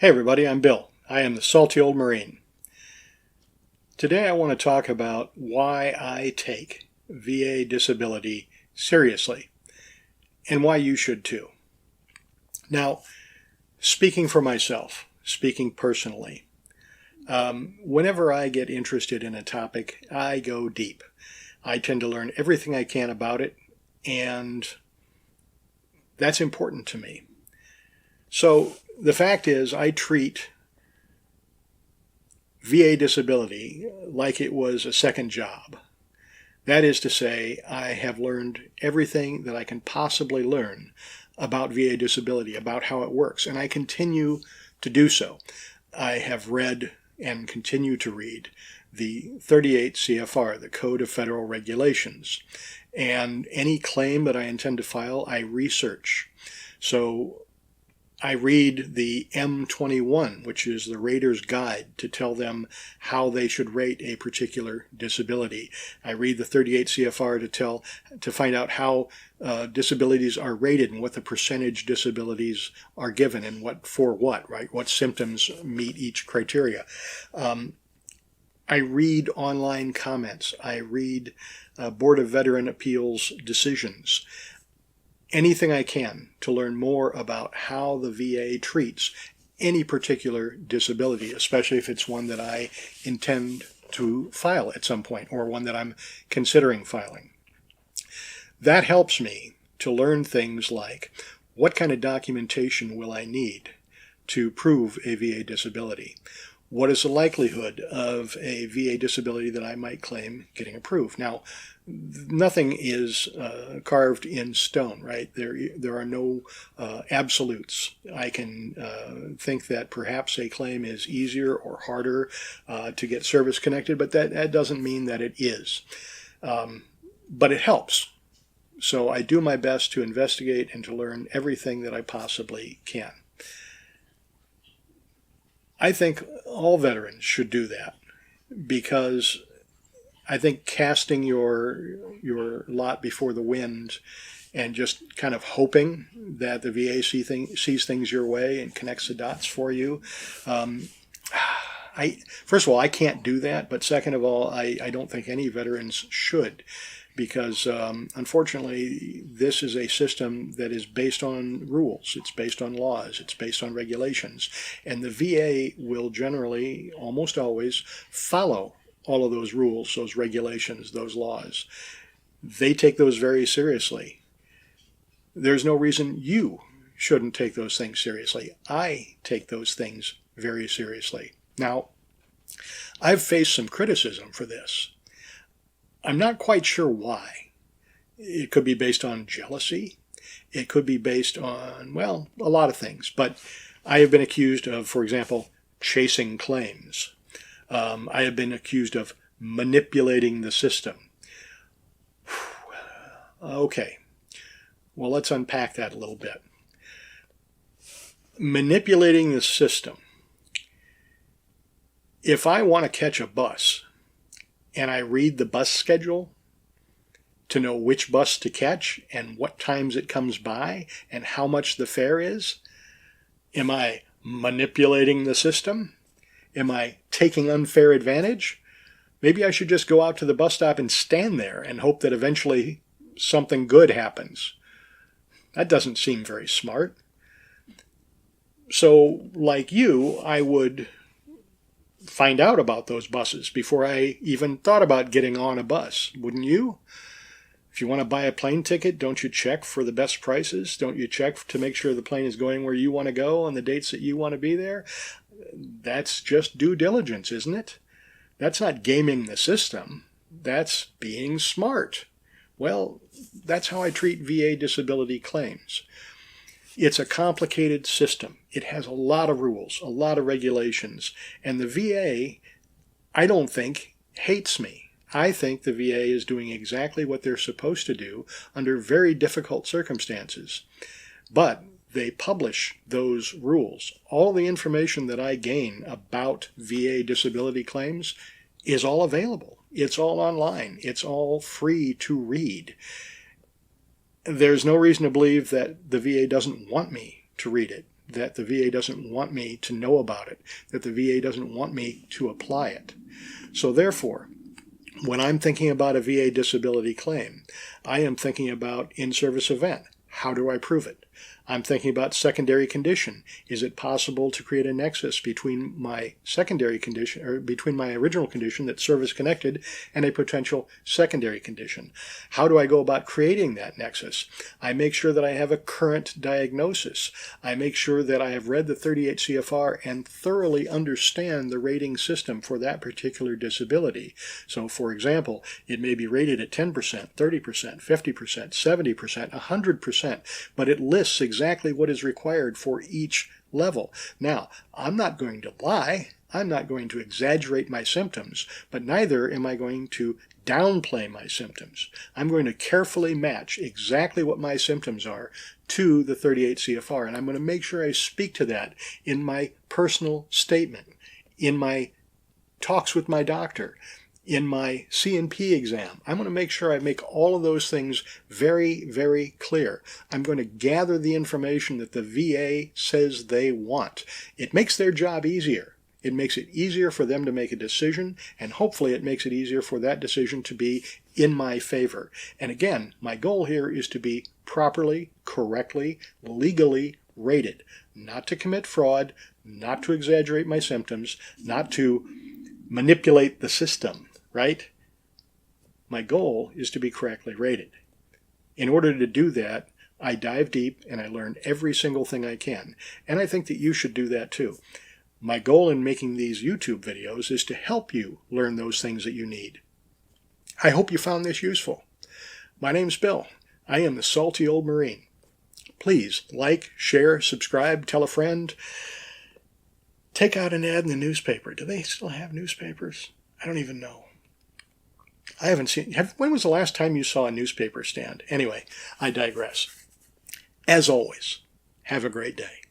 Hey everybody, I'm Bill. I am the Salty Old Marine. Today I want to talk about why I take VA disability seriously and why you should too. Now, speaking for myself, speaking personally, whenever I get interested in a topic, I go deep. I tend to learn everything I can about it, and that's important to me. So the fact is, I treat VA disability like it was a second job. That is to say, I have learned everything that I can possibly learn about VA disability, about how it works, and I continue to do so. I have read and continue to read the 38 CFR, the Code of Federal Regulations, and any claim that I intend to file, I research. So I read the M21, which is the rater's guide to tell them how they should rate a particular disability. I read the 38 CFR to find out how disabilities are rated and what the percentage disabilities are given and what for what, right? What symptoms meet each criteria. I read online comments. I read Board of Veteran Appeals decisions. Anything I can to learn more about how the VA treats any particular disability, especially if it's one that I intend to file at some point or one that I'm considering filing. That helps me to learn things like what kind of documentation will I need to prove a VA disability? What is the likelihood of a VA disability that I might claim getting approved? Now, nothing is carved in stone, right? There are no absolutes. I can think that perhaps a claim is easier or harder to get service connected, but that doesn't mean that it is. But it helps. So I do my best to investigate and to learn everything that I possibly can. I think all veterans should do that because I think casting your lot before the wind and just kind of hoping that the VA sees things your way and connects the dots for you. First of all, I can't do that, but second of all, I don't think any veterans should, because unfortunately this is a system that is based on rules, it's based on laws, it's based on regulations, and the VA will generally, almost always, follow all of those rules, those regulations, those laws. They take those very seriously. There's no reason you shouldn't take those things seriously. I take those things very seriously. Now, I've faced some criticism for this. I'm not quite sure why. It could be based on jealousy. It could be based on, well, a lot of things. But I have been accused of, for example, chasing claims. I have been accused of manipulating the system. Okay, well, let's unpack that a little bit. Manipulating the system. If I want to catch a bus and I read the bus schedule to know which bus to catch and what times it comes by and how much the fare is, am I manipulating the system? Am I taking unfair advantage? Maybe I should just go out to the bus stop and stand there and hope that eventually something good happens. That doesn't seem very smart. So, like you, I would find out about those buses before I even thought about getting on a bus, wouldn't you? If you want to buy a plane ticket, don't you check for the best prices? Don't you check to make sure the plane is going where you want to go on the dates that you want to be there? That's just due diligence, isn't it? That's not gaming the system. That's being smart. Well, that's how I treat VA disability claims. It's a complicated system. It has a lot of rules, a lot of regulations, and the VA, I don't think, hates me. I think the VA is doing exactly what they're supposed to do under very difficult circumstances. But they publish those rules. All the information that I gain about VA disability claims is all available. It's all online. It's all free to read. There's no reason to believe that the VA doesn't want me to read it. that the VA doesn't want me to know about it, that the VA doesn't want me to apply it. So therefore, when I'm thinking about a VA disability claim, I am thinking about in-service event. How do I prove it? I'm thinking about secondary condition. Is it possible to create a nexus between my secondary condition, or between my original condition that's service connected and a potential secondary condition? How do I go about creating that nexus? I make sure that I have a current diagnosis. I make sure that I have read the 38 CFR and thoroughly understand the rating system for that particular disability. So for example, it may be rated at 10%, 30%, 50%, 70%, 100%, but it lists exactly what is required for each level. Now, I'm not going to lie. I'm not going to exaggerate my symptoms, but neither am I going to downplay my symptoms. I'm going to carefully match exactly what my symptoms are to the 38 CFR, and I'm going to make sure I speak to that in my personal statement, in my talks with my doctor, in my C&P exam. I'm going to make sure I make all of those things very, very clear. I'm going to gather the information that the VA says they want. It makes their job easier. It makes it easier for them to make a decision, and hopefully it makes it easier for that decision to be in my favor. And again, my goal here is to be properly, correctly, legally rated. Not to commit fraud, not to exaggerate my symptoms, not to manipulate the system. Right? My goal is to be correctly rated. In order to do that, I dive deep and I learn every single thing I can. And I think that you should do that too. My goal in making these YouTube videos is to help you learn those things that you need. I hope you found this useful. My name's Bill. I am the Salty Old Marine. Please like, share, subscribe, tell a friend. Take out an ad in the newspaper. Do they still have newspapers? I don't even know. I haven't seen. When was the last time you saw a newspaper stand? Anyway, I digress. As always, have a great day.